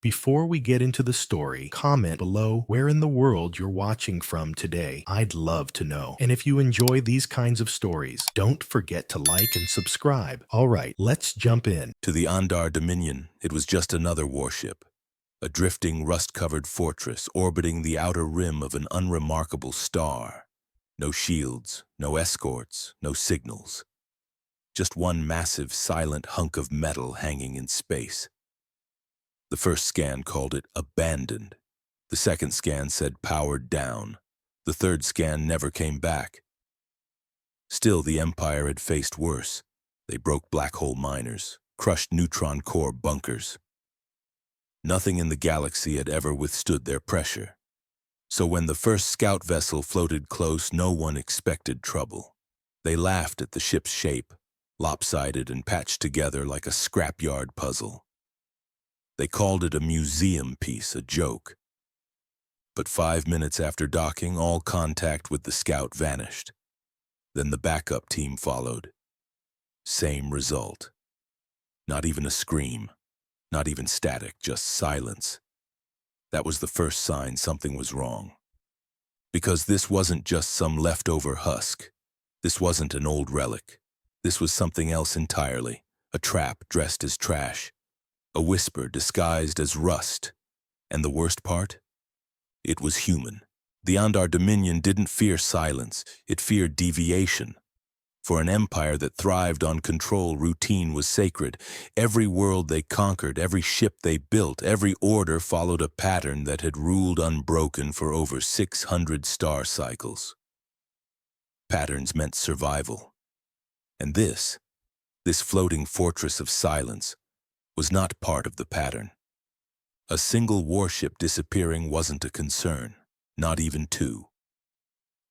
Before we get into the story, comment below where in the world you're watching from today. I'd love to know. And if you enjoy these kinds of stories, don't forget to like and subscribe. Alright, let's jump in. To the Andar Dominion, it was just another warship, a drifting, rust-covered fortress orbiting the outer rim of an unremarkable star. No shields, no escorts, no signals. Just one massive, silent hunk of metal hanging in space. The first scan called it abandoned. The second scan said powered down. The third scan never came back. Still, the Empire had faced worse. They broke black hole miners, crushed neutron core bunkers. Nothing in the galaxy had ever withstood their pressure. So when the first scout vessel floated close, no one expected trouble. They laughed at the ship's shape, lopsided and patched together like a scrapyard puzzle. They called it a museum piece, a joke. But 5 minutes after docking, all contact with the scout vanished. Then the backup team followed. Same result. Not even a scream, not even static, just silence. That was the first sign something was wrong. Because this wasn't just some leftover husk. This wasn't an old relic. This was something else entirely, a trap dressed as trash, a whisper disguised as rust. And the worst part? It was human. The Andar Dominion didn't fear silence, it feared deviation. For an empire that thrived on control, routine was sacred. Every world they conquered, every ship they built, every order followed a pattern that had ruled unbroken for over 600 star cycles. Patterns meant survival. And this floating fortress of silence, was not part of the pattern. A single warship disappearing wasn't a concern, not even two.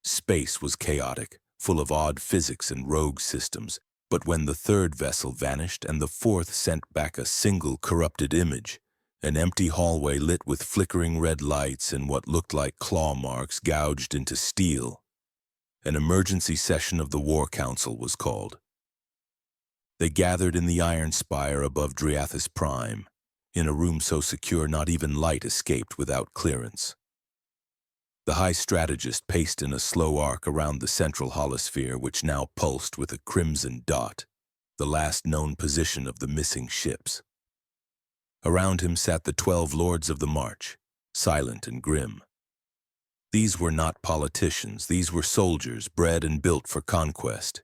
Space was chaotic, full of odd physics and rogue systems, but when the third vessel vanished and the fourth sent back a single corrupted image, an empty hallway lit with flickering red lights and what looked like claw marks gouged into steel, an emergency session of the War Council was called. They gathered in the iron spire above Driathus Prime, in a room so secure not even light escaped without clearance. The high strategist paced in a slow arc around the central holosphere, which now pulsed with a crimson dot, the last known position of the missing ships. Around him sat the 12 Lords of the March, silent and grim. These were not politicians, these were soldiers bred and built for conquest.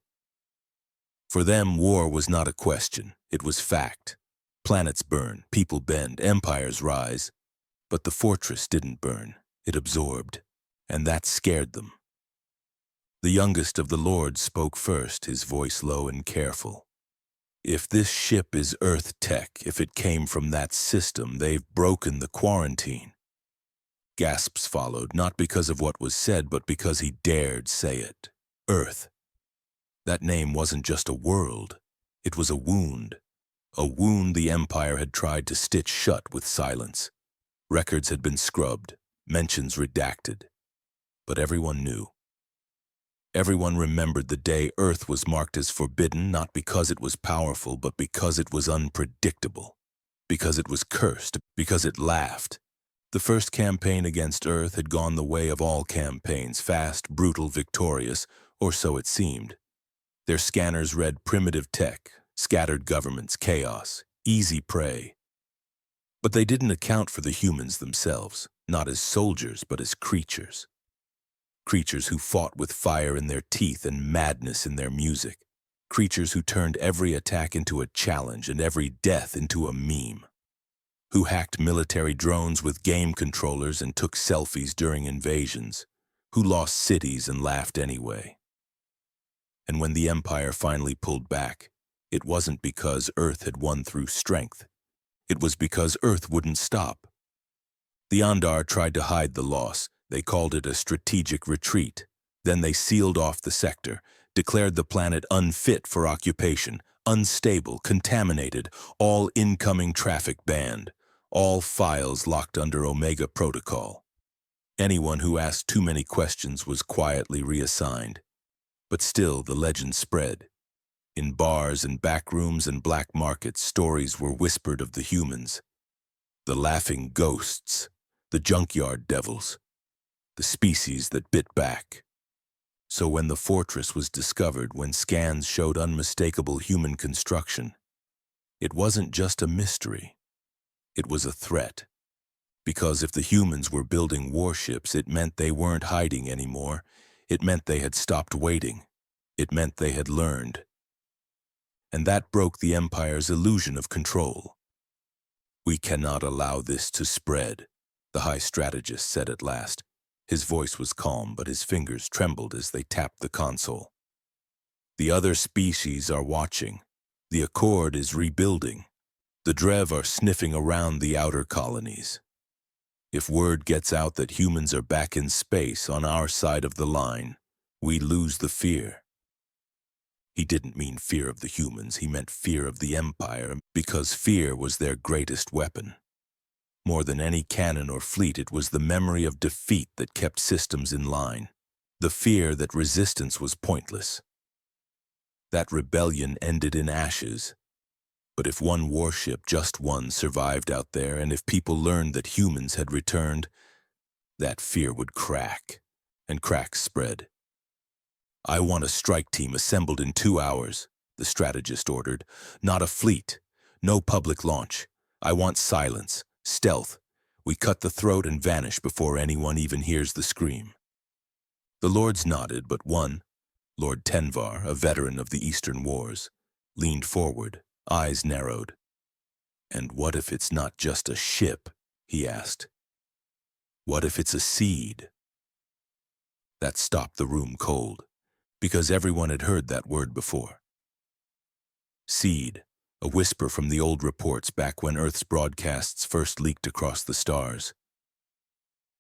For them, war was not a question, it was fact. Planets burn, people bend, empires rise. But the fortress didn't burn, it absorbed, and that scared them. The youngest of the lords spoke first, his voice low and careful. If this ship is Earth tech, if it came from that system, they've broken the quarantine. Gasps followed, not because of what was said, but because he dared say it. Earth. That name wasn't just a world, it was a wound. A wound the Empire had tried to stitch shut with silence. Records had been scrubbed, mentions redacted. But everyone knew. Everyone remembered the day Earth was marked as forbidden, not because it was powerful, but because it was unpredictable. Because it was cursed, because it laughed. The first campaign against Earth had gone the way of all campaigns, fast, brutal, victorious, or so it seemed. Their scanners read primitive tech, scattered governments, chaos, easy prey. But they didn't account for the humans themselves, not as soldiers, but as creatures. Creatures who fought with fire in their teeth and madness in their music. Creatures who turned every attack into a challenge and every death into a meme. Who hacked military drones with game controllers and took selfies during invasions. Who lost cities and laughed anyway. And when the Empire finally pulled back, it wasn't because Earth had won through strength. It was because Earth wouldn't stop. The Andar tried to hide the loss. They called it a strategic retreat. Then they sealed off the sector, declared the planet unfit for occupation, unstable, contaminated, all incoming traffic banned, all files locked under Omega Protocol. Anyone who asked too many questions was quietly reassigned. But still the legend spread. In bars and back rooms and black markets, stories were whispered of the humans. The laughing ghosts, the junkyard devils, the species that bit back. So when the fortress was discovered, when scans showed unmistakable human construction, it wasn't just a mystery, it was a threat. Because if the humans were building warships, it meant they weren't hiding anymore. It meant they had stopped waiting. It meant they had learned. And that broke the Empire's illusion of control. "We cannot allow this to spread," the High Strategist said at last. His voice was calm, but his fingers trembled as they tapped the console. "The other species are watching. The Accord is rebuilding. The Drev are sniffing around the outer colonies. If word gets out that humans are back in space on our side of the line, we lose the fear." He didn't mean fear of the humans, he meant fear of the Empire, because fear was their greatest weapon. More than any cannon or fleet, it was the memory of defeat that kept systems in line, the fear that resistance was pointless. That rebellion ended in ashes. But if one warship, just one, survived out there, and if people learned that humans had returned, that fear would crack, and cracks spread. "I want a strike team assembled in 2 hours," the strategist ordered. "Not a fleet, no public launch. I want silence, stealth. We cut the throat and vanish before anyone even hears the scream." The lords nodded, but one, Lord Tenvar, a veteran of the Eastern Wars, leaned forward, eyes narrowed. "And what if it's not just a ship?" he asked. "What if it's a seed?" That stopped the room cold, because everyone had heard that word before. Seed, a whisper from the old reports back when Earth's broadcasts first leaked across the stars.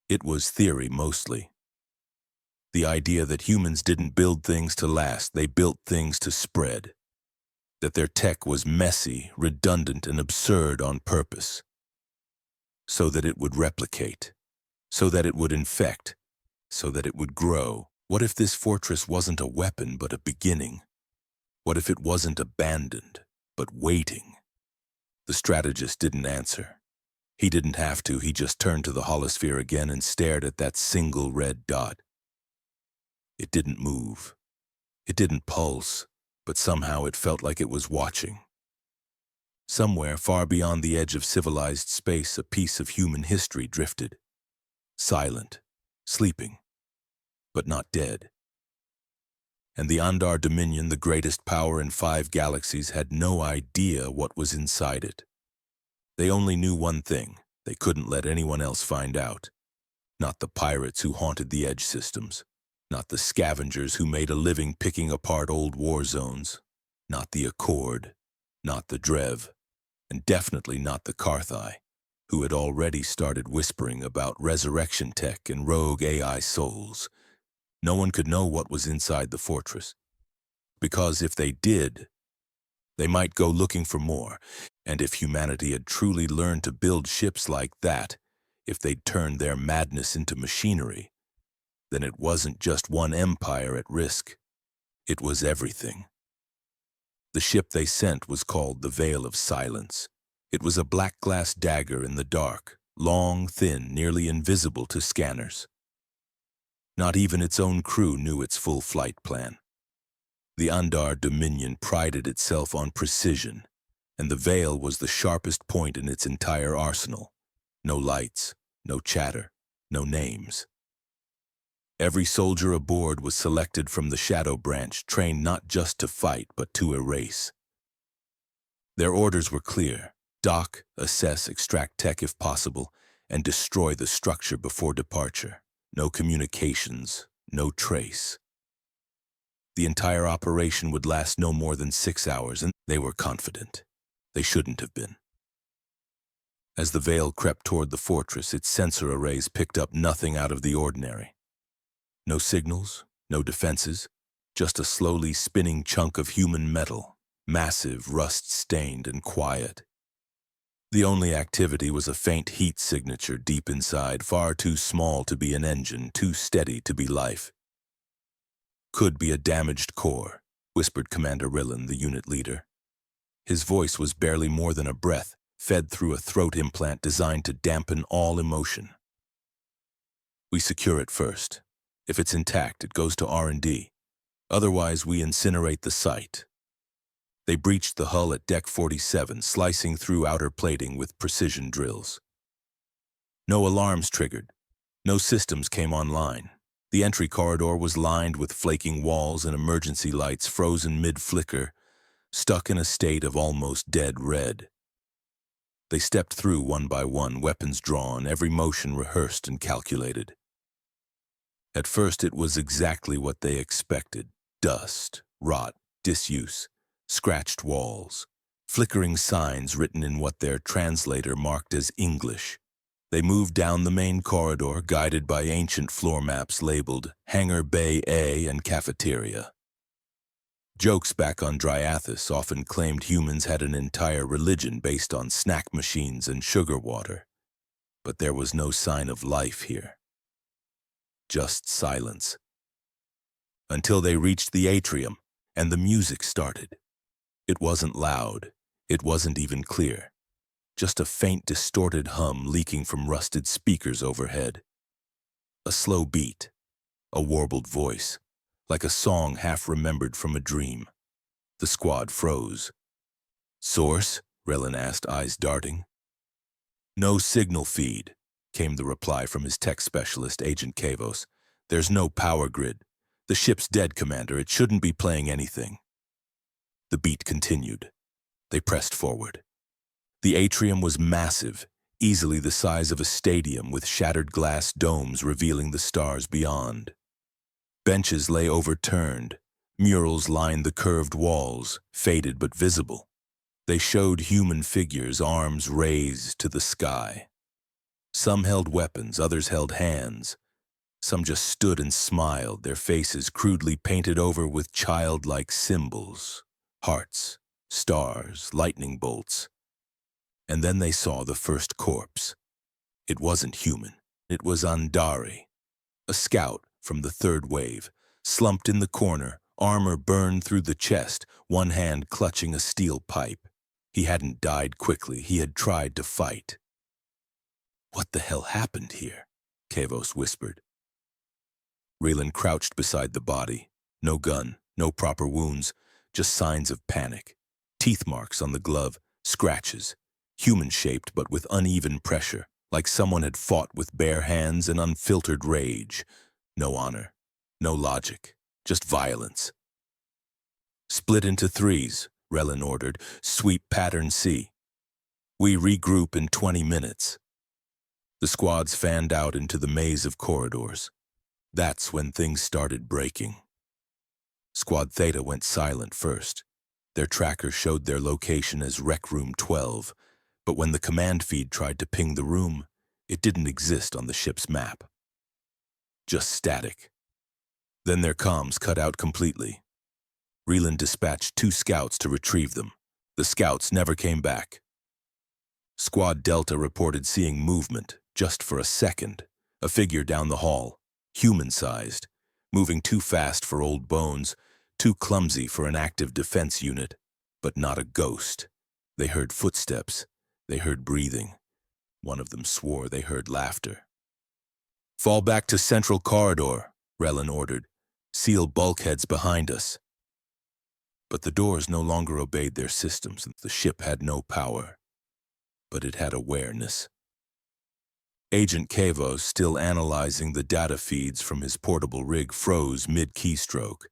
It was theory mostly. The idea that humans didn't build things to last, they built things to spread. That their tech was messy, redundant, and absurd on purpose. So that it would replicate. So that it would infect. So that it would grow. What if this fortress wasn't a weapon, but a beginning? What if it wasn't abandoned, but waiting? The strategist didn't answer. He didn't have to, he just turned to the holosphere again and stared at that single red dot. It didn't move. It didn't pulse, but somehow it felt like it was watching. Somewhere far beyond the edge of civilized space, a piece of human history drifted. Silent, sleeping, but not dead. And the Andar Dominion, the greatest power in 5 galaxies, had no idea what was inside it. They only knew one thing: they couldn't let anyone else find out. Not the pirates who haunted the edge systems. Not the scavengers who made a living picking apart old war zones. Not the Accord. Not the Drev. And definitely not the Carthai, who had already started whispering about resurrection tech and rogue AI souls. No one could know what was inside the fortress. Because if they did, they might go looking for more. And if humanity had truly learned to build ships like that, if they'd turned their madness into machinery, then it wasn't just one empire at risk. It was everything. The ship they sent was called the Veil of Silence. It was a black glass dagger in the dark, long, thin, nearly invisible to scanners. Not even its own crew knew its full flight plan. The Andar Dominion prided itself on precision, and the Veil was the sharpest point in its entire arsenal. No lights, no chatter, no names. Every soldier aboard was selected from the Shadow Branch, trained not just to fight, but to erase. Their orders were clear: dock, assess, extract tech if possible, and destroy the structure before departure. No communications, no trace. The entire operation would last no more than 6 hours, and they were confident. They shouldn't have been. As the Veil crept toward the fortress, its sensor arrays picked up nothing out of the ordinary. No signals, no defenses, just a slowly spinning chunk of human metal, massive, rust-stained, and quiet. The only activity was a faint heat signature deep inside, far too small to be an engine, too steady to be life. "Could be a damaged core," whispered Commander Rillen, the unit leader. His voice was barely more than a breath, fed through a throat implant designed to dampen all emotion. We secure it first. If it's intact, it goes to R&D. Otherwise, we incinerate the site. They breached the hull at Deck 47, slicing through outer plating with precision drills. No alarms triggered. No systems came online. The entry corridor was lined with flaking walls and emergency lights frozen mid-flicker, stuck in a state of almost dead red. They stepped through one by one, weapons drawn, every motion rehearsed and calculated. At first, it was exactly what they expected. Dust, rot, disuse, scratched walls, flickering signs written in what their translator marked as English. They moved down the main corridor, guided by ancient floor maps labeled Hangar Bay A and Cafeteria. Jokes back on Dryathis often claimed humans had an entire religion based on snack machines and sugar water. But there was no sign of life here. Just silence. Until they reached the atrium, and the music started. It wasn't loud. It wasn't even clear. Just a faint, distorted hum leaking from rusted speakers overhead. A slow beat, a warbled voice, like a song half remembered from a dream. The squad froze. "Source?" Relin asked, eyes darting. "No signal feed," came the reply from his tech specialist, Agent Kavos. "There's no power grid. The ship's dead, Commander. It shouldn't be playing anything." The beat continued. They pressed forward. The atrium was massive, easily the size of a stadium with shattered glass domes revealing the stars beyond. Benches lay overturned. Murals lined the curved walls, faded but visible. They showed human figures, arms raised to the sky. Some held weapons, others held hands. Some just stood and smiled, their faces crudely painted over with childlike symbols. Hearts, stars, lightning bolts. And then they saw the first corpse. It wasn't human. It was Andari, a scout from the third wave, slumped in the corner, armor burned through the chest, one hand clutching a steel pipe. He hadn't died quickly. He had tried to fight. "What the hell happened here?" Kavos whispered. Raylan crouched beside the body. No gun, no proper wounds, just signs of panic. Teeth marks on the glove, scratches. Human-shaped but with uneven pressure, like someone had fought with bare hands and unfiltered rage. No honor, no logic, just violence. "Split into threes," Relin ordered. "Sweep pattern C. We regroup in 20 minutes." The squads fanned out into the maze of corridors. That's when things started breaking. Squad Theta went silent first. Their tracker showed their location as Rec Room 12, but when the command feed tried to ping the room, it didn't exist on the ship's map. Just static. Then their comms cut out completely. Reland dispatched 2 scouts to retrieve them. The scouts never came back. Squad Delta reported seeing movement, just for a second. A figure down the hall, human-sized, moving too fast for old bones, too clumsy for an active defense unit, but not a ghost. They heard footsteps. They heard breathing. One of them swore they heard laughter. "Fall back to Central Corridor," Relin ordered. "Seal bulkheads behind us." But the doors no longer obeyed their systems. The ship had no power, but it had awareness. Agent Kavos, still analyzing the data feeds from his portable rig, froze mid-keystroke.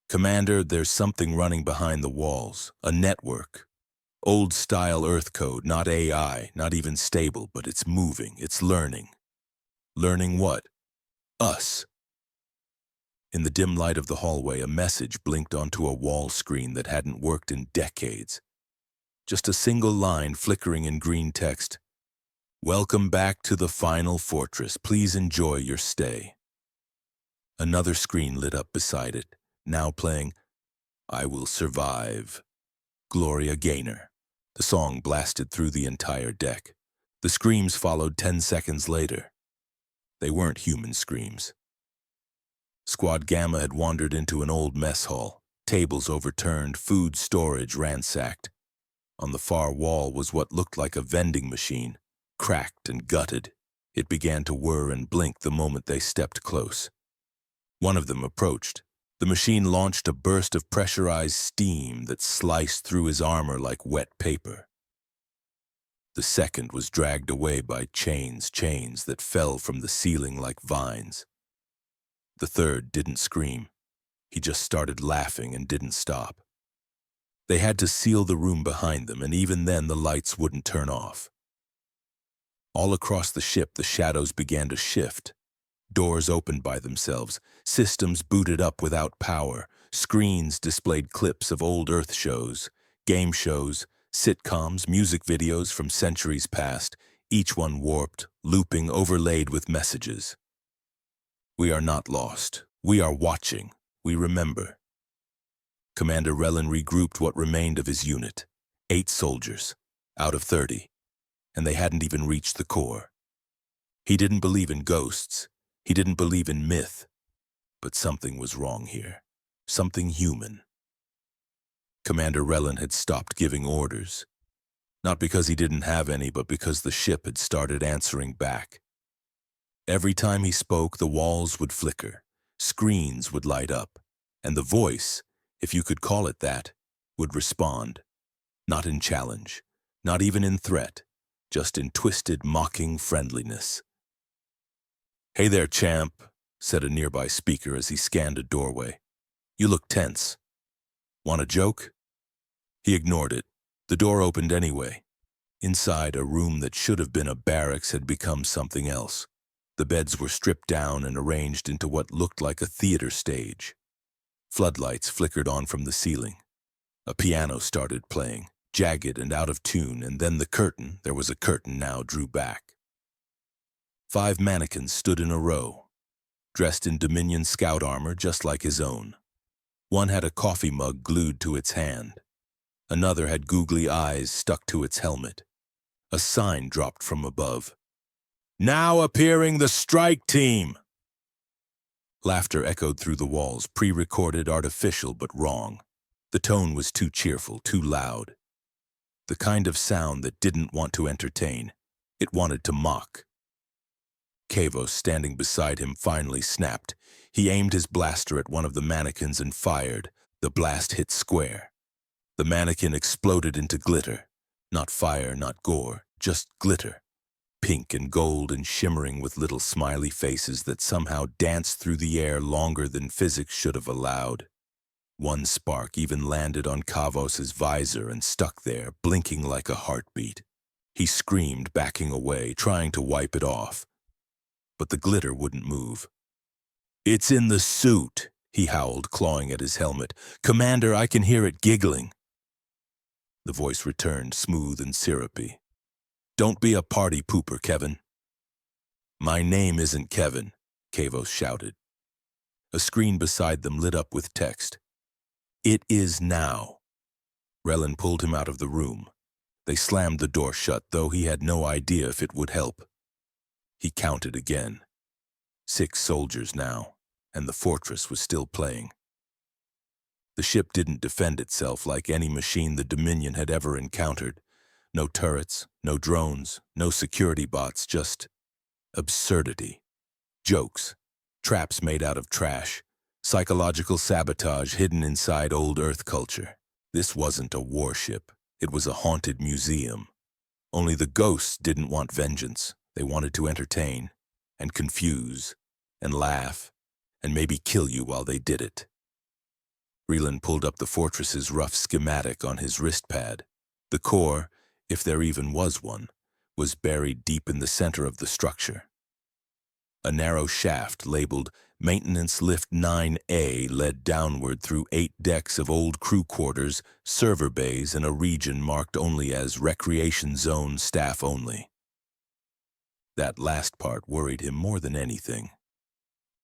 "Commander, there's something running behind the walls. A network. Old-style Earth code, not AI, not even stable, but it's moving, it's learning." "Learning what?" "Us." In the dim light of the hallway, a message blinked onto a wall screen that hadn't worked in decades. Just a single line flickering in green text. "Welcome back to the final fortress. Please enjoy your stay." Another screen lit up beside it, now playing "I Will Survive," Gloria Gaynor. The song blasted through the entire deck. The screams followed 10 seconds later. They weren't human screams. Squad Gamma had wandered into an old mess hall, tables overturned, food storage ransacked. On the far wall was what looked like a vending machine, cracked and gutted. It began to whir and blink the moment they stepped close. One of them approached. The machine launched a burst of pressurized steam that sliced through his armor like wet paper. The second was dragged away by chains that fell from the ceiling like vines. The third didn't scream. He just started laughing and didn't stop. They had to seal the room behind them, and even then the lights wouldn't turn off. All across the ship, the shadows began to shift. Doors opened by themselves, systems booted up without power, screens displayed clips of old Earth shows, game shows, sitcoms, music videos from centuries past, each one warped, looping, overlaid with messages. We are not lost. We are watching. We remember. Commander Relin regrouped what remained of his unit, 8 soldiers, out of 30, and they hadn't even reached the core. He didn't believe in ghosts. He didn't believe in myth. But something was wrong here. Something human. Commander Relin had stopped giving orders. Not because he didn't have any, but because the ship had started answering back. Every time he spoke, the walls would flicker, screens would light up, and the voice, if you could call it that, would respond. Not in challenge, not even in threat, just in twisted, mocking friendliness. "Hey there, champ," said a nearby speaker as he scanned a doorway. "You look tense. Want a joke?" He ignored it. The door opened anyway. Inside, a room that should have been a barracks had become something else. The beds were stripped down and arranged into what looked like a theater stage. Floodlights flickered on from the ceiling. A piano started playing, jagged and out of tune, and then the curtain, there was a curtain now, drew back. 5 mannequins stood in a row, dressed in Dominion scout armor just like his own. One had a coffee mug glued to its hand. Another had googly eyes stuck to its helmet. A sign dropped from above. "Now appearing the strike team!" Laughter echoed through the walls, pre-recorded, artificial, but wrong. The tone was too cheerful, too loud. The kind of sound that didn't want to entertain. It wanted to mock. Kavos, standing beside him, finally snapped. He aimed his blaster at one of the mannequins and fired. The blast hit square. The mannequin exploded into glitter. Not fire, not gore, just glitter. Pink and gold and shimmering with little smiley faces that somehow danced through the air longer than physics should have allowed. One spark even landed on Kavos's visor and stuck there, blinking like a heartbeat. He screamed, backing away, trying to wipe it off. But the glitter wouldn't move. "It's in the suit," he howled, clawing at his helmet. "Commander, I can hear it giggling." The voice returned, smooth and syrupy. "Don't be a party pooper, Kevin." "My name isn't Kevin," Kavos shouted. A screen beside them lit up with text. "It is now." Relin pulled him out of the room. They slammed the door shut, though he had no idea if it would help. He counted again. 6 soldiers now, and the fortress was still playing. The ship didn't defend itself like any machine the Dominion had ever encountered. No turrets, no drones, no security bots, just absurdity. Jokes, traps made out of trash, psychological sabotage hidden inside old Earth culture. This wasn't a warship. It was a haunted museum. Only the ghosts didn't want vengeance. They wanted to entertain, and confuse, and laugh, and maybe kill you while they did it. Relin pulled up the fortress's rough schematic on his wrist pad. The core, if there even was one, was buried deep in the center of the structure. A narrow shaft labeled Maintenance Lift 9A led downward through 8 decks of old crew quarters, server bays, and a region marked only as Recreation Zone Staff Only. That last part worried him more than anything.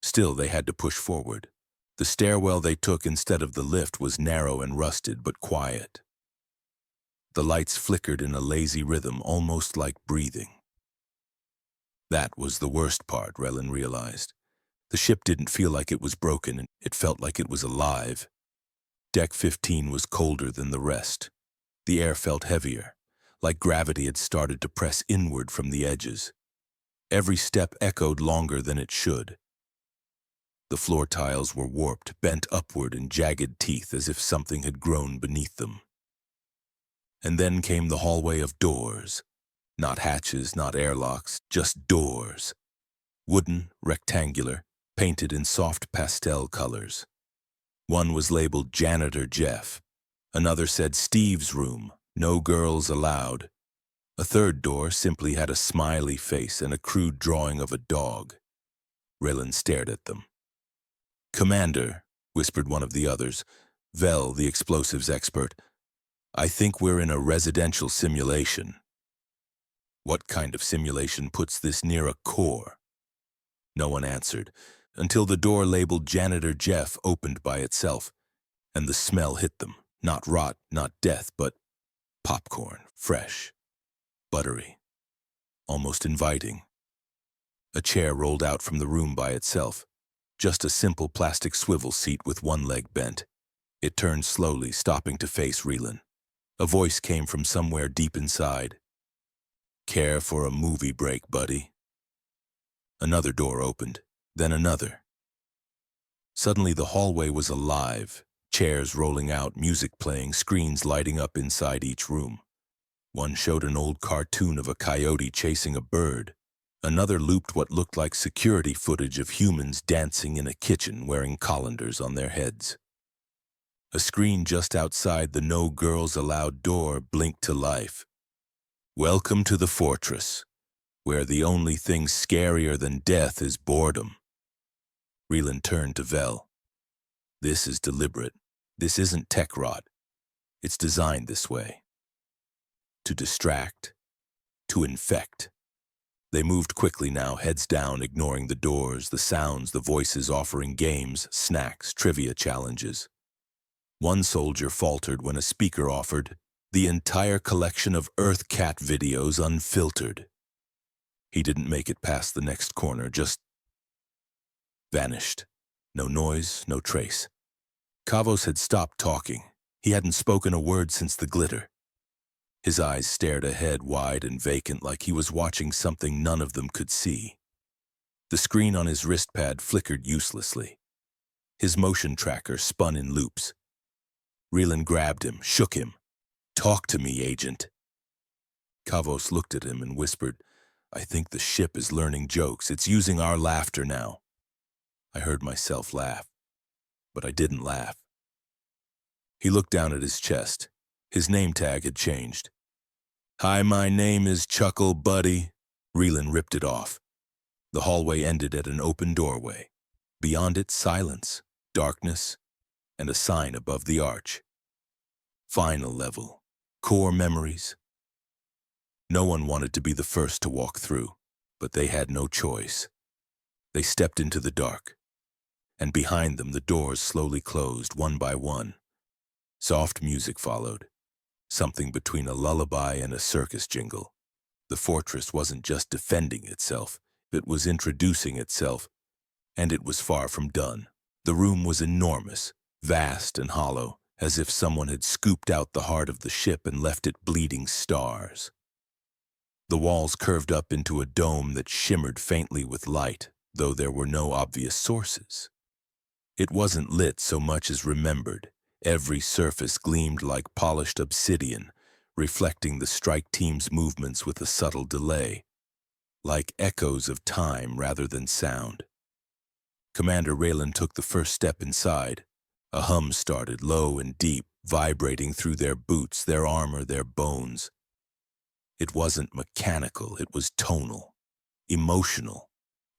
Still, they had to push forward. The stairwell they took instead of the lift was narrow and rusted, but quiet. The lights flickered in a lazy rhythm, almost like breathing. That was the worst part, Relin realized. The ship didn't feel like it was broken, it felt like it was alive. Deck 15 was colder than the rest. The air felt heavier, like gravity had started to press inward from the edges. Every step echoed longer than it should. The floor tiles were warped, bent upward in jagged teeth as if something had grown beneath them. And then came the hallway of doors. Not hatches, not airlocks, just doors. Wooden, rectangular, painted in soft pastel colors. One was labeled Janitor Jeff. Another said Steve's room, no girls allowed. A third door simply had a smiley face and a crude drawing of a dog. Raylan stared at them. "Commander," whispered one of the others, Vel, the explosives expert, "I think we're in a residential simulation." "What kind of simulation puts this near a core?" No one answered, until the door labeled Janitor Jeff opened by itself, and the smell hit them. Not rot, not death, but popcorn, fresh, buttery, almost inviting. A chair rolled out from the room by itself, just a simple plastic swivel seat with one leg bent. It turned slowly, stopping to face Raylan. A voice came from somewhere deep inside. "Care for a movie break, buddy?" Another door opened, then another. Suddenly the hallway was alive, chairs rolling out, music playing, screens lighting up inside each room. One showed an old cartoon of a coyote chasing a bird. Another looped what looked like security footage of humans dancing in a kitchen wearing colanders on their heads. A screen just outside the "No Girls Allowed" door blinked to life. "Welcome to the fortress, where the only thing scarier than death is boredom." Raylan turned to Vel. "This is deliberate. This isn't tech rot. It's designed this way. To distract, to infect." They moved quickly now, heads down, ignoring the doors, the sounds, the voices offering games, snacks, trivia challenges. One soldier faltered when a speaker offered the entire collection of Earth Cat videos unfiltered. He didn't make it past the next corner, just vanished. No noise, no trace. Kavos had stopped talking. He hadn't spoken a word since the glitter. His eyes stared ahead, wide and vacant, like he was watching something none of them could see. The screen on his wristpad flickered uselessly. His motion tracker spun in loops. Raylan grabbed him, shook him. "Talk to me, Agent." Kavos looked at him and whispered, "I think the ship is learning jokes. It's using our laughter now." I heard myself laugh, but I didn't laugh. He looked down at his chest. His name tag had changed. "Hi, my name is Chuckle Buddy." Raylan ripped it off. The hallway ended at an open doorway. Beyond it, silence, darkness, and a sign above the arch. Final level. Core memories. No one wanted to be the first to walk through, but they had no choice. They stepped into the dark, and behind them the doors slowly closed, one by one. Soft music followed, something between a lullaby and a circus jingle. The fortress wasn't just defending itself, it was introducing itself, and it was far from done. The room was enormous, vast and hollow, as if someone had scooped out the heart of the ship and left it bleeding stars. The walls curved up into a dome that shimmered faintly with light, though there were no obvious sources. It wasn't lit so much as remembered. Every surface gleamed like polished obsidian, reflecting the strike team's movements with a subtle delay, like echoes of time rather than sound. Commander Raylan took the first step inside. A hum started, low and deep, vibrating through their boots, their armor, their bones. It wasn't mechanical, it was tonal, emotional,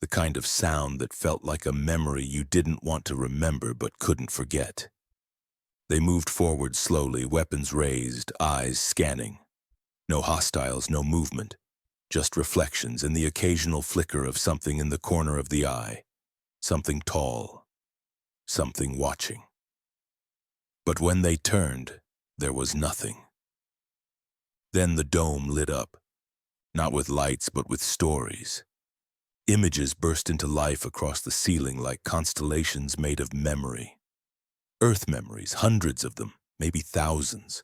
the kind of sound that felt like a memory you didn't want to remember but couldn't forget. They moved forward slowly, weapons raised, eyes scanning. No hostiles, no movement, just reflections and the occasional flicker of something in the corner of the eye. Something tall, something watching. But when they turned, there was nothing. Then the dome lit up, not with lights but with stories. Images burst into life across the ceiling like constellations made of memory. Earth memories, hundreds of them, maybe thousands.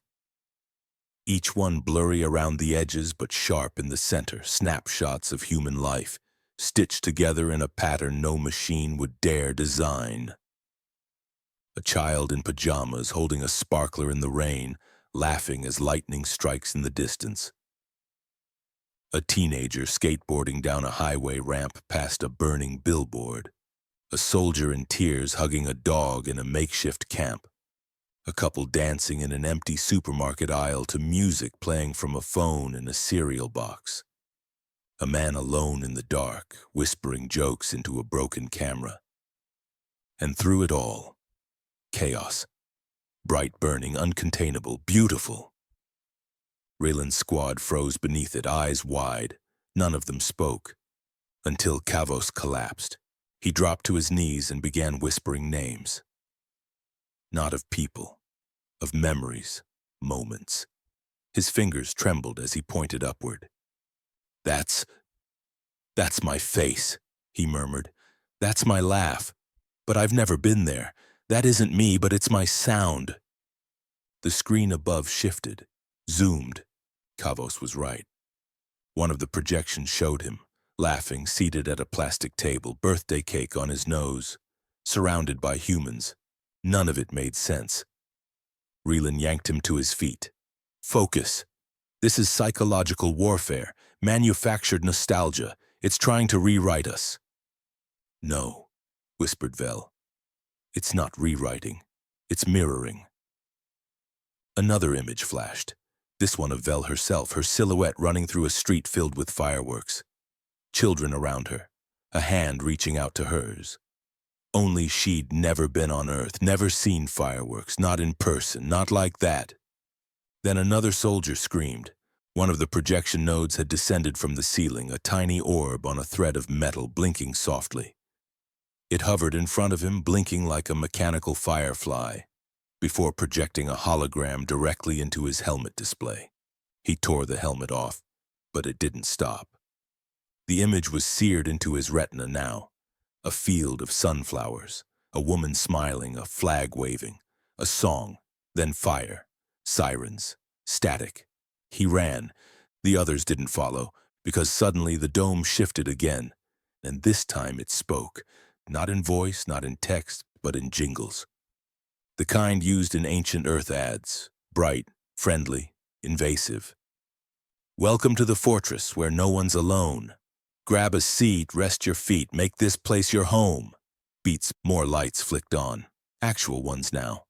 each one blurry around the edges but sharp in the center, snapshots of human life, stitched together in a pattern no machine would dare design. A child in pajamas holding a sparkler in the rain, laughing as lightning strikes in the distance. A teenager skateboarding down a highway ramp past a burning billboard. A soldier in tears hugging a dog in a makeshift camp. A couple dancing in an empty supermarket aisle to music playing from a phone in a cereal box. A man alone in the dark, whispering jokes into a broken camera. And through it all, chaos. Bright burning, uncontainable, beautiful. Raylan's squad froze beneath it, eyes wide. None of them spoke. Until Kavos collapsed. He dropped to his knees and began whispering names. Not of people, of memories, moments. His fingers trembled as he pointed upward. That's my face, he murmured. That's my laugh. But I've never been there. That isn't me, but it's my sound. The screen above shifted, zoomed. Kavos was right. One of the projections showed him, laughing, seated at a plastic table, birthday cake on his nose, surrounded by humans. None of it made sense. Raylan yanked him to his feet. Focus. This is psychological warfare, manufactured nostalgia. It's trying to rewrite us. No, whispered Vel. It's not rewriting. It's mirroring. Another image flashed. This one of Vel herself, her silhouette running through a street filled with fireworks. Children around her, a hand reaching out to hers. Only she'd never been on Earth, never seen fireworks, not in person, not like that. Then another soldier screamed. One of the projection nodes had descended from the ceiling, a tiny orb on a thread of metal blinking softly. It hovered in front of him, blinking like a mechanical firefly, before projecting a hologram directly into his helmet display. He tore the helmet off, but it didn't stop. The image was seared into his retina now. A field of sunflowers, a woman smiling, a flag waving, a song, then fire, sirens, static. He ran. The others didn't follow, because suddenly the dome shifted again, and this time it spoke, not in voice, not in text, but in jingles. The kind used in ancient Earth ads, bright, friendly, invasive. Welcome to the fortress where no one's alone. Grab a seat, rest your feet, make this place your home. Beats, more lights flicked on, actual ones now.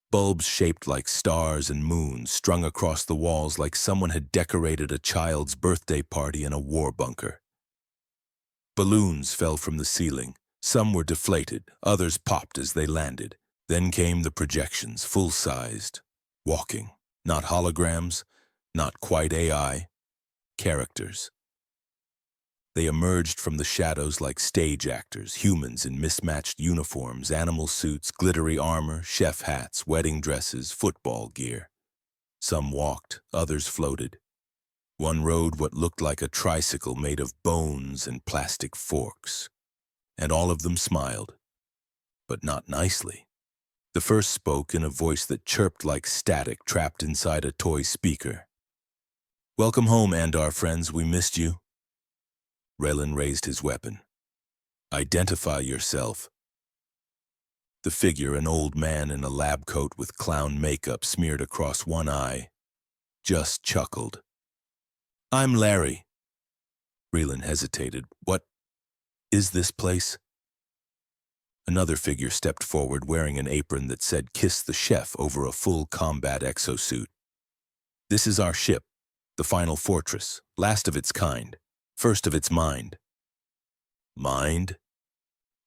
Bulbs shaped like stars and moons strung across the walls like someone had decorated a child's birthday party in a war bunker. Balloons fell from the ceiling. Some were deflated, others popped as they landed. Then came the projections, full-sized, walking. Not holograms, not quite AI, characters. They emerged from the shadows like stage actors, humans in mismatched uniforms, animal suits, glittery armor, chef hats, wedding dresses, football gear. Some walked, others floated. One rode what looked like a tricycle made of bones and plastic forks. And all of them smiled, but not nicely. The first spoke in a voice that chirped like static trapped inside a toy speaker. Welcome home, Andar friends, we missed you. Raylan raised his weapon. Identify yourself. The figure, an old man in a lab coat with clown makeup smeared across one eye, just chuckled. I'm Larry. Raylan hesitated. What is this place? Another figure stepped forward wearing an apron that said "Kiss the Chef" over a full combat exosuit. This is our ship, the final fortress, last of its kind, first of its mind. Mind?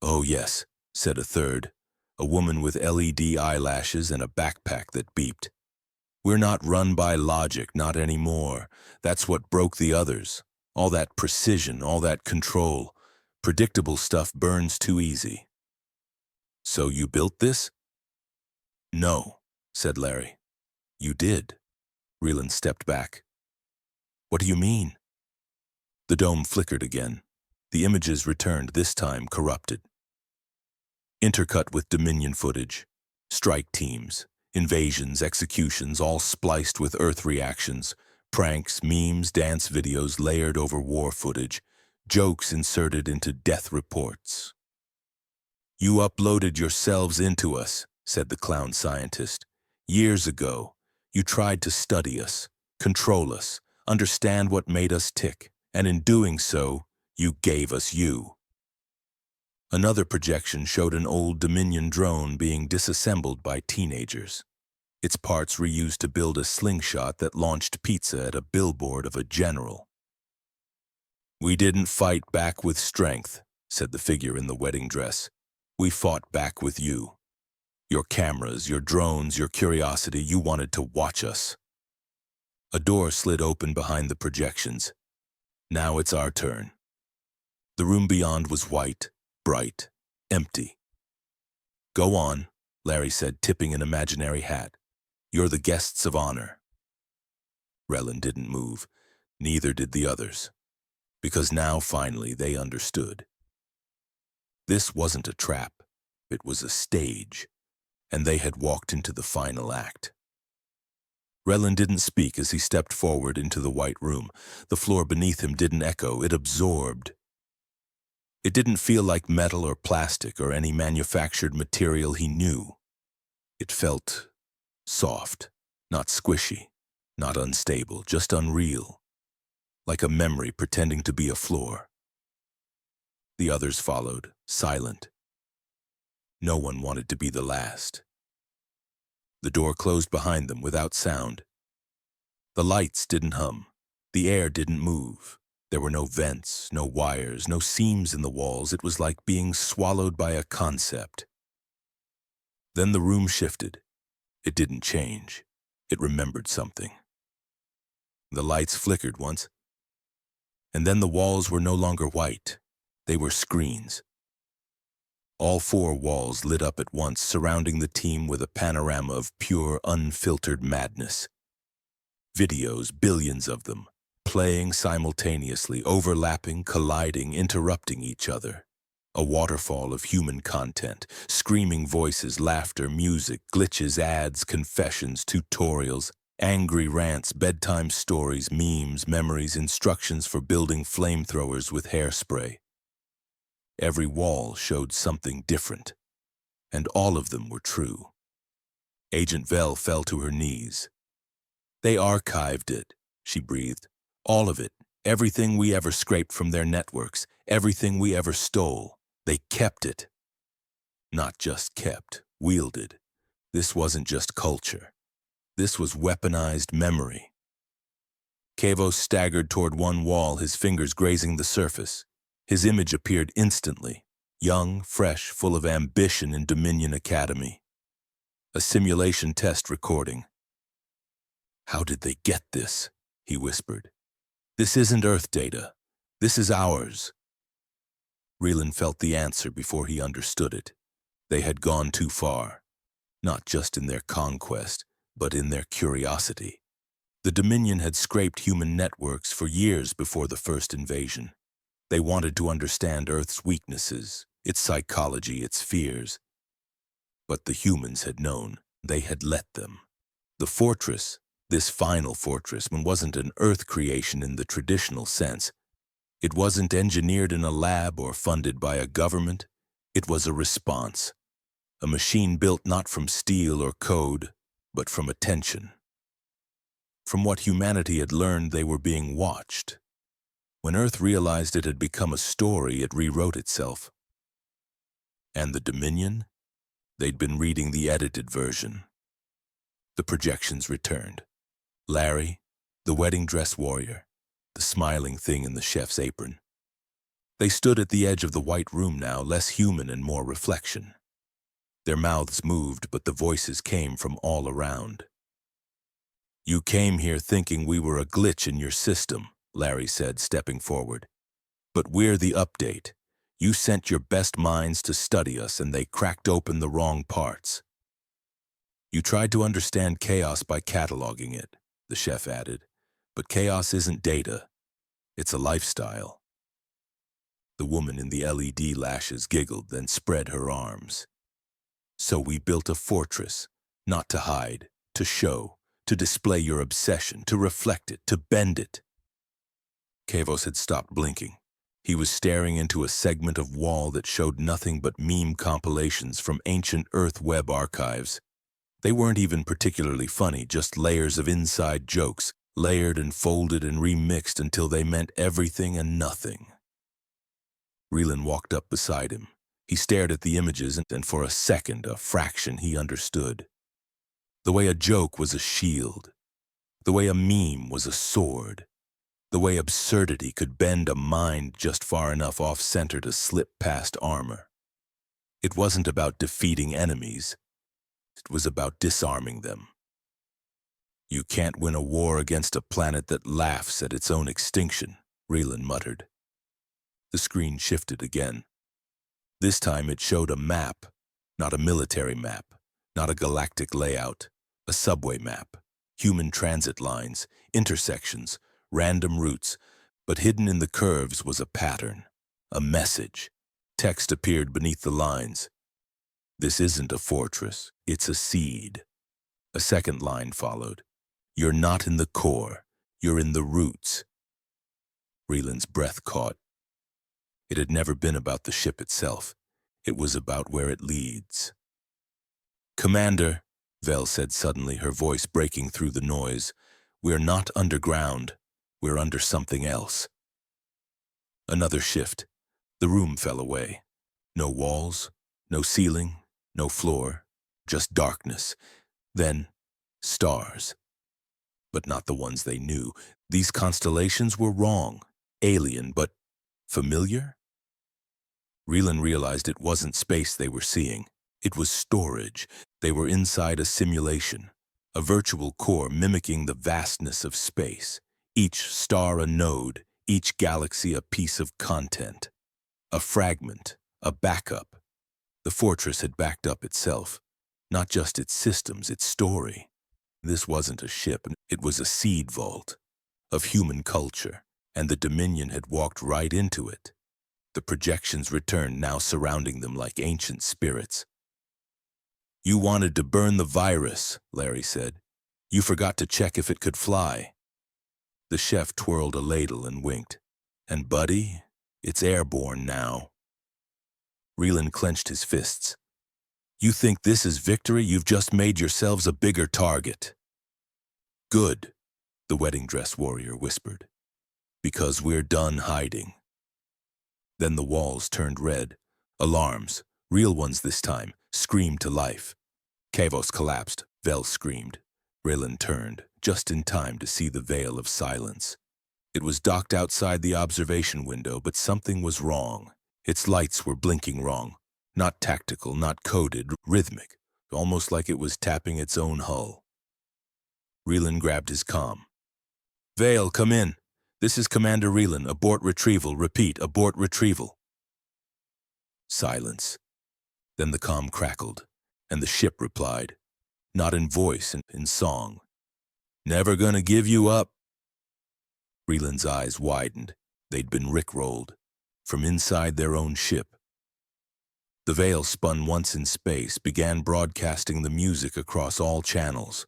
Oh yes, said a third, a woman with LED eyelashes and a backpack that beeped. We're not run by logic, not anymore. That's what broke the others. All that precision, all that control. Predictable stuff burns too easy. So you built this? No, said Larry. You did. Raylan stepped back. What do you mean? The dome flickered again. The images returned, this time corrupted. Intercut with Dominion footage. Strike teams. Invasions, executions, all spliced with Earth reactions, pranks, memes, dance videos layered over war footage, jokes inserted into death reports. "You uploaded yourselves into us," said the clown scientist. "Years ago, you tried to study us, control us, understand what made us tick, and in doing so, you gave us you." Another projection showed an old Dominion drone being disassembled by teenagers. Its parts reused to build a slingshot that launched pizza at a billboard of a general. "We didn't fight back with strength," said the figure in the wedding dress. "We fought back with you. Your cameras, your drones, your curiosity, you wanted to watch us." A door slid open behind the projections. "Now it's our turn." The room beyond was white, bright, empty. "Go on," Larry said, tipping an imaginary hat. "You're the guests of honor." Relin didn't move, neither did the others, because now finally they understood. This wasn't a trap, it was a stage, and they had walked into the final act. Relin didn't speak as he stepped forward into the white room. The floor beneath him didn't echo, it absorbed. It didn't feel like metal or plastic or any manufactured material he knew. It felt soft, not squishy, not unstable, just unreal, like a memory pretending to be a floor. The others followed, silent. No one wanted to be the last. The door closed behind them without sound. The lights didn't hum. The air didn't move. There were no vents, no wires, no seams in the walls. It was like being swallowed by a concept. Then the room shifted. It didn't change. It remembered something. The lights flickered once, and then the walls were no longer white. They were screens. All four walls lit up at once, surrounding the team with a panorama of pure, unfiltered madness. Videos, billions of them, playing simultaneously, overlapping, colliding, interrupting each other. A waterfall of human content, screaming voices, laughter, music, glitches, ads, confessions, tutorials, angry rants, bedtime stories, memes, memories, instructions for building flamethrowers with hairspray. Every wall showed something different, and all of them were true. Agent Vel fell to her knees. "They archived it," she breathed. "All of it, everything we ever scraped from their networks, everything we ever stole. They kept it." Not just kept, wielded. This wasn't just culture. This was weaponized memory. Kavos staggered toward one wall, his fingers grazing the surface. His image appeared instantly, young, fresh, full of ambition in Dominion Academy. A simulation test recording. "How did they get this?" he whispered. "This isn't Earth data. This is ours." Relan felt the answer before he understood it. They had gone too far, not just in their conquest, but in their curiosity. The Dominion had scraped human networks for years before the first invasion. They wanted to understand Earth's weaknesses, its psychology, its fears. But the humans had known. They had let them. The fortress, this final fortress, wasn't an Earth creation in the traditional sense. It wasn't engineered in a lab or funded by a government. It was a response. A machine built not from steel or code, but from attention. From what humanity had learned, they were being watched. When Earth realized it had become a story, it rewrote itself. And the Dominion? They'd been reading the edited version. The projections returned. Larry, the wedding dress warrior, the smiling thing in the chef's apron. They stood at the edge of the white room now, less human and more reflection. Their mouths moved, but the voices came from all around. "You came here thinking we were a glitch in your system," Larry said, stepping forward. "But we're the update. You sent your best minds to study us, and they cracked open the wrong parts. You tried to understand chaos by cataloging it," the chef added. "But chaos isn't data. It's a lifestyle." The woman in the LED lashes giggled, then spread her arms. "So we built a fortress, Not to hide, to show, to display your obsession, to reflect it, to bend it. Kavos had stopped blinking. He was staring into a segment of wall that showed nothing but meme compilations from ancient Earth web archives. They weren't even particularly funny, just layers of inside jokes, layered and folded and remixed until they meant everything and nothing. Reelan walked up beside him. He stared at the images, and for a second, a fraction, he understood. The way a joke was a shield. The way a meme was a sword. The way absurdity could bend a mind just far enough off-center to slip past armor. It wasn't about defeating enemies. It was about disarming them. You can't win a war against a planet that laughs at its own extinction, Reelan muttered. The screen shifted again. This time it showed a map, not a military map, not a galactic layout, a subway map, human transit lines, intersections, random routes, but hidden in the curves was a pattern, a message. Text appeared beneath the lines. This isn't a fortress, it's a seed. A second line followed. You're not in the core, you're in the roots. Reelan's breath caught. It had never been about the ship itself. It was about where it leads. Commander, Vel said suddenly, her voice breaking through the noise, we're not underground. We're under something else. Another shift. The room fell away. No walls, no ceiling, no floor, just darkness. Then, stars. But not the ones they knew. These constellations were wrong, alien, but familiar? Reelan realized it wasn't space they were seeing. It was storage. They were inside a simulation, a virtual core mimicking the vastness of space. Each star a node, each galaxy a piece of content. A fragment, a backup. The fortress had backed up itself, not just its systems, its story. This wasn't a ship, it was a seed vault of human culture, and the Dominion had walked right into it. The projections returned, now surrounding them like ancient spirits. You wanted to burn the virus, Larry said. You forgot to check if it could fly. The chef twirled a ladle and winked. And buddy, it's airborne now. Reelan clenched his fists. You think this is victory? You've just made yourselves a bigger target. Good, the wedding dress warrior whispered. Because we're done hiding. Then the walls turned red. Alarms, real ones this time, screamed to life. Kavos collapsed. Vel screamed. Reelan turned, just in time to see the veil of silence. It was docked outside the observation window, but something was wrong. Its lights were blinking wrong. Not tactical, not coded, rhythmic, almost like it was tapping its own hull. Reelan grabbed his comm. Vale, come in. This is Commander Reelan. Abort retrieval. Repeat, abort retrieval. Silence. Then the comm crackled, and the ship replied, not in voice, in song. Never gonna give you up. Reelan's eyes widened. They'd been rickrolled, from inside their own ship. The veil spun once in space, began broadcasting the music across all channels.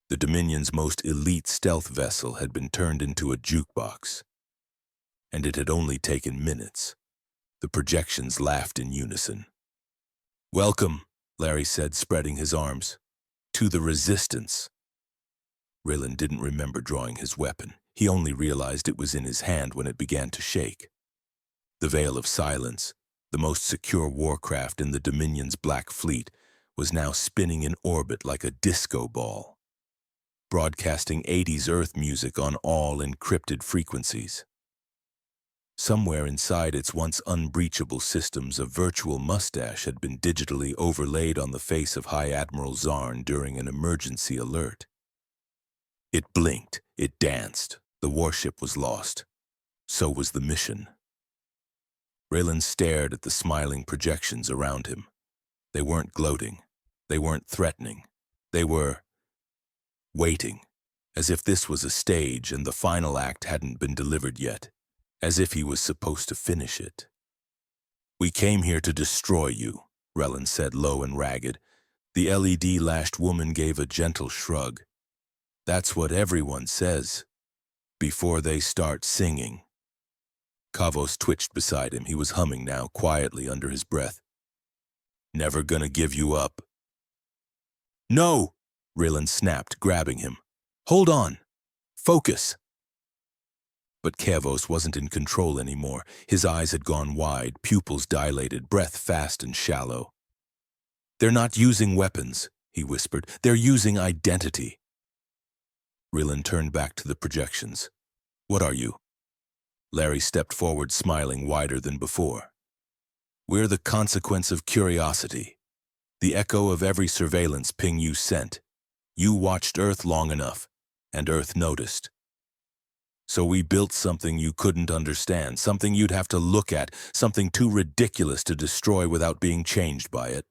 The Dominion's most elite stealth vessel had been turned into a jukebox. And it had only taken minutes. The projections laughed in unison. Welcome, Larry said, spreading his arms. To the resistance. Reelan didn't remember drawing his weapon. He only realized it was in his hand when it began to shake. The Veil of Silence, the most secure warcraft in the Dominion's Black Fleet, was now spinning in orbit like a disco ball, broadcasting 80s Earth music on all encrypted frequencies. Somewhere inside its once unbreachable systems, a virtual mustache had been digitally overlaid on the face of High Admiral Zarn during an emergency alert. It blinked, it danced. The warship was lost. So was the mission. Reelan stared at the smiling projections around him. They weren't gloating. They weren't threatening. They were waiting, as if this was a stage and the final act hadn't been delivered yet, as if he was supposed to finish it. We came here to destroy you, Reelan said, low and ragged. The LED-lashed woman gave a gentle shrug. That's what everyone says, before they start singing. Kavos twitched beside him. He was humming now, quietly under his breath. Never gonna give you up. No! Raylan snapped, grabbing him. Hold on! Focus! But Kavos wasn't in control anymore. His eyes had gone wide, pupils dilated, breath fast and shallow. They're not using weapons, he whispered. They're using identity. Raylan turned back to the projections. What are you? Larry stepped forward, smiling wider than before. We're the consequence of curiosity. The echo of every surveillance ping you sent. You watched Earth long enough, and Earth noticed. So we built something you couldn't understand, something you'd have to look at, something too ridiculous to destroy without being changed by it.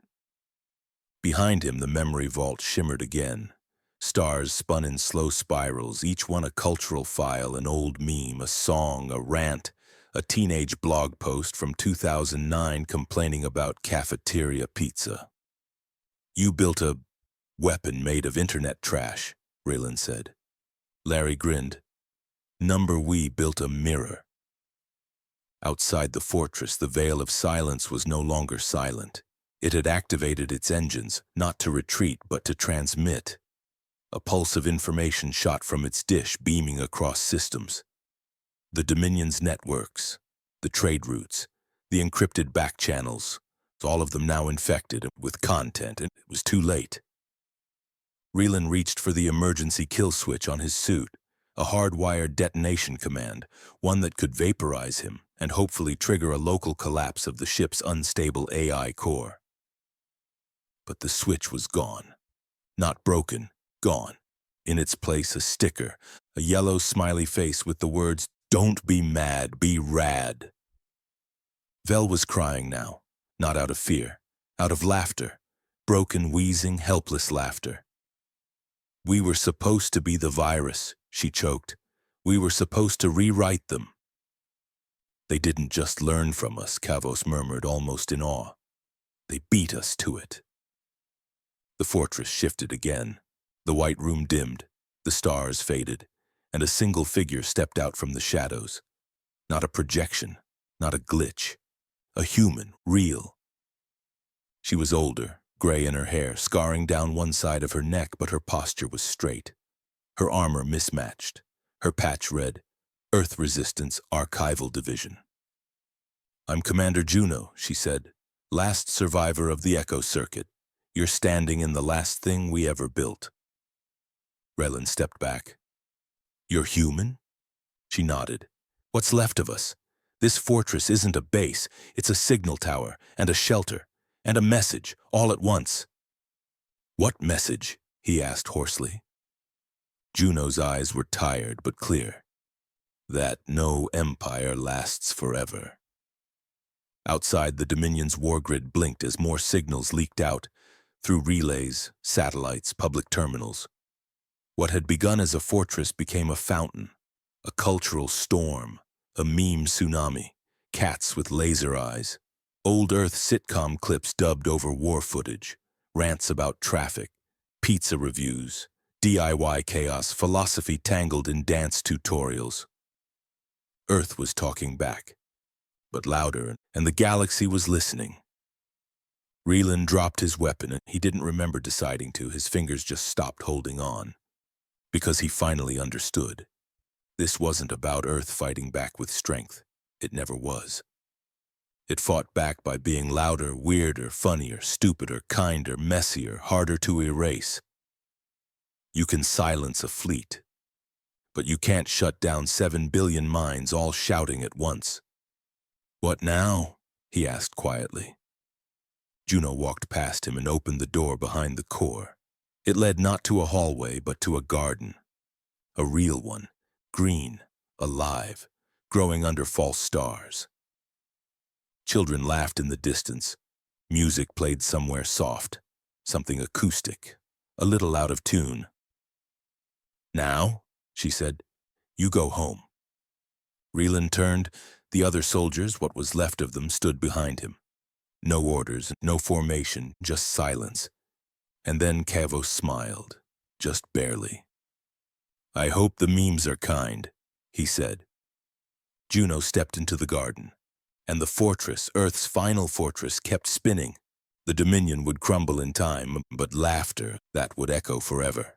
Behind him, the memory vault shimmered again. Stars spun in slow spirals, each one a cultural file, an old meme, a song, a rant, a teenage blog post from 2009 complaining about cafeteria pizza. You built a weapon made of internet trash, Raylan said. Larry grinned. We built a mirror. Outside the fortress, the veil of silence was no longer silent. It had activated its engines, not to retreat, but to transmit. A pulse of information shot from its dish, beaming across systems. The Dominion's networks, the trade routes, the encrypted back channels, all of them now infected with content, and it was too late. Raylan reached for the emergency kill switch on his suit, a hardwired detonation command, one that could vaporize him and hopefully trigger a local collapse of the ship's unstable AI core. But the switch was gone. Not broken, gone. In its place, a sticker, a yellow smiley face with the words, "Don't be mad, be rad." Vel was crying now, not out of fear, out of laughter, broken, wheezing, helpless laughter. We were supposed to be the virus, she choked. We were supposed to rewrite them. They didn't just learn from us, Kavos murmured, almost in awe. They beat us to it. The fortress shifted again. The white room dimmed, the stars faded, and a single figure stepped out from the shadows. Not a projection, not a glitch. A human, real. She was older, gray in her hair, scarring down one side of her neck, but her posture was straight. Her armor mismatched. Her patch read, Earth Resistance Archival Division. I'm Commander Juno, she said, last survivor of the Echo Circuit. You're standing in the last thing we ever built. Raylan stepped back. You're human? She nodded. What's left of us? This fortress isn't a base, it's a signal tower, and a shelter, and a message, all at once. What message? He asked hoarsely. Juno's eyes were tired but clear. That no empire lasts forever. Outside, the Dominion's war grid blinked as more signals leaked out, through relays, satellites, public terminals. What had begun as a fortress became a fountain, a cultural storm, a meme tsunami, cats with laser eyes, old Earth sitcom clips dubbed over war footage, rants about traffic, pizza reviews, DIY chaos, philosophy tangled in dance tutorials. Earth was talking back, but louder, and the galaxy was listening. Raylan dropped his weapon, and he didn't remember deciding to. His fingers just stopped holding on. Because he finally understood. This wasn't about Earth fighting back with strength. It never was. It fought back by being louder, weirder, funnier, stupider, kinder, messier, harder to erase. You can silence a fleet, but you can't shut down 7 billion minds all shouting at once. What now? He asked quietly. Juno walked past him and opened the door behind the core. It led not to a hallway, but to a garden. A real one, green, alive, growing under false stars. Children laughed in the distance. Music played somewhere soft, something acoustic, a little out of tune. Now, she said, you go home. Raylan turned. The other soldiers, what was left of them, stood behind him. No orders, no formation, just silence. And then Kavos smiled, just barely. "I hope the memes are kind," he said. Juno stepped into the garden, and the fortress, Earth's final fortress, kept spinning. The Dominion would crumble in time, but laughter, that would echo forever.